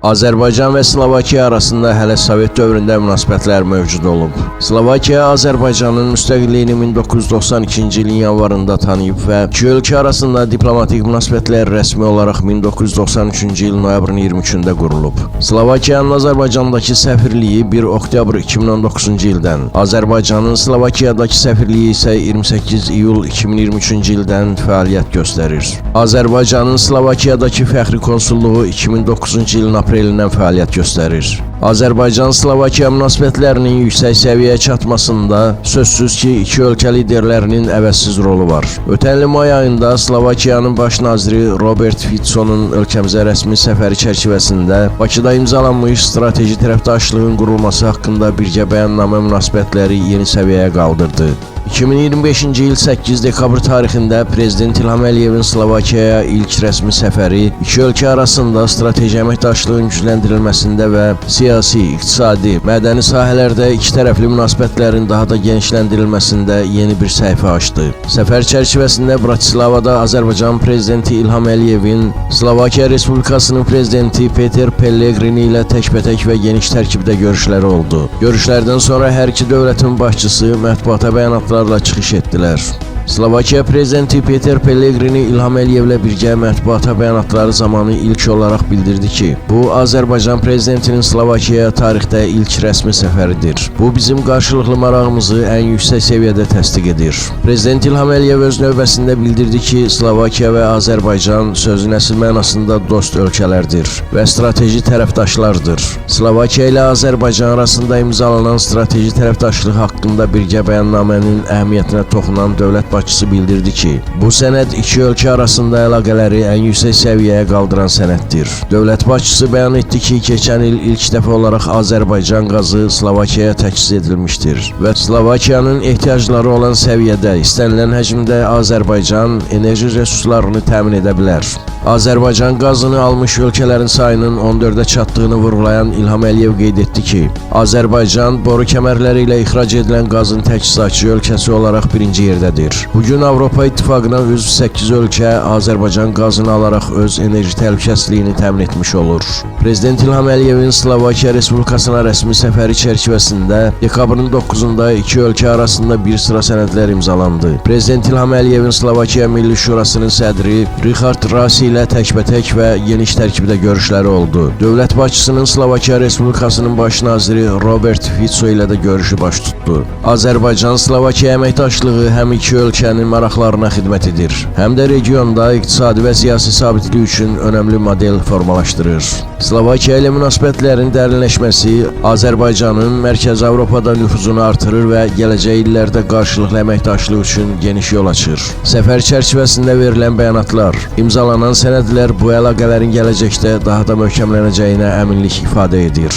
Azərbaycan və Slovakiya arasında hələ Sovet dövründə münasibətlər mövcud olub. Slovakiya Azərbaycanın müstəqilliyini 1992-ci ilin yanvarında tanıyıb və iki ölkə arasında diplomatik münasibətlər rəsmi olaraq 1993-cü il noyabrın 23-də qurulub. Slovakiyanın Azərbaycandakı səfirliyi 1 oktyabr 2019-cu ildən, Azərbaycanın Slovakiyadakı səfirliyi isə 28 iyul 2023-cü ildən fəaliyyət göstərir. Azərbaycanın Slovakiyadakı fəxri konsulluğu 2009-cu ilin aprelindən fəaliyyət göstərir. Azərbaycan-Slovakiya münasibətlərinin yüksək səviyyəyə çatmasında sözsüz ki, iki ölkə liderlərinin əvəzsiz rolu var. Ötən il may ayında Slovakiyanın baş naziri Robert Ficonun ölkəmizə rəsmi səfəri çərçivəsində Bakıda imzalanmış strateji tərəfdaşlığın qurulması haqqında birgə bəyannamə münasibətləri yeni səviyyəyə qaldırdı. 2025-ci il 8 dekabr tarixində Prezident İlham Əliyevin Slovakiyaya ilk rəsmi səfəri iki ölkə arasında strateji əməkdaşlığın gücləndirilməsində və siyasi, iqtisadi, mədəni sahələrdə iki tərəfli münasibətlərin daha da genişləndirilməsində yeni bir səhifə açdı. Səfər çərçivəsində Bratislavada Azərbaycan Prezidenti İlham Əliyevin Slovakiya Respublikasının Prezidenti Peter Pellegrini ilə təkbətək və geniş tərkibdə görüşləri oldu. Görüşlərdən sonra hər iki dövlətin başçısı mətbuata bəyanatlarla çıxış etdilər. Slovakiya Prezidenti Peter Pellegrini İlham Əliyevlə birgə mətbuata bəyanatları zamanı ilk olaraq bildirdi ki, bu Azərbaycan Prezidentinin Slovakiyaya tarixdə ilk rəsmi səfəridir. Bu bizim qarşılıqlı marağımızı ən yüksək səviyyədə təsdiq edir. Prezident İlham Əliyev öz növbəsində bildirdi ki, Slovakiya və Azərbaycan sözün əsl mənasında dost ölkələrdir və strateji tərəfdaşlardır. Slovakiya ilə Azərbaycan arasında imzalanan strateji tərəfdaşlıq haqqında birgə bəyannamənin əhəmiyyətinə toxunan dövlət başçısı bildirdi ki, bu sənəd iki ölkə arasında əlaqələri ən yüksək səviyyəyə qaldıran sənəddir. Dövlət başçısı bəyan etdi ki, keçən il ilk dəfə olaraq Azərbaycan qazı Slovakiyaya təchiz edilmişdir və Slovakiyanın ehtiyacları olan səviyyədə, istənilən həcmdə Azərbaycan enerji resurslarını təmin edə bilər. Azərbaycan qazını almış ölkələrin sayının 14-ə çatdığını vurğulayan İlham Əliyev qeyd etdi ki, Azərbaycan boru kəmərləri ilə ixrac edilən qazın təchizatçı ölkəsi olaraq birinci yerdədir. Bugün Avropa İttifaqına üzv 8 ölkə Azərbaycan qazını alaraq öz enerji təhlükəsizliyini təmin etmiş olur. Prezident İlham Əliyevin Slovakiya Respublikasına rəsmi səfəri çərçivəsində dekabrın 9-da iki ölkə arasında bir sıra sənədlər imzalandı. Prezident İlham Əliyevin Slovakiya Milli Şurasının sədri Richard Rasi ilə təkbətək və geniş tərkibdə görüşləri oldu. Dövlət başçısının Slovakiya Respublikasının baş naziri Robert Fico ilə də görüşü baş tutdu. Azərbaycan-Slovakiya əməkdaşlığı həm iki ölkənin maraqlarına xidmət edir, həm də regionda iqtisadi və siyasi sabitlik üçün önəmli model formalaşdırır. Slovakiya ilə münasibətlərin dərinləşməsi Azərbaycanın Mərkəzi Avropada nüfuzunu artırır və gələcək illərdə qarşılıqlı əməkdaşlıq üçün geniş yol açır. Səfər çərçivəsində verilən bəyanatlar, imzalanan sənədlər bu əlaqələrin gələcəkdə daha da möhkəmlənəcəyinə əminlik ifadə edir.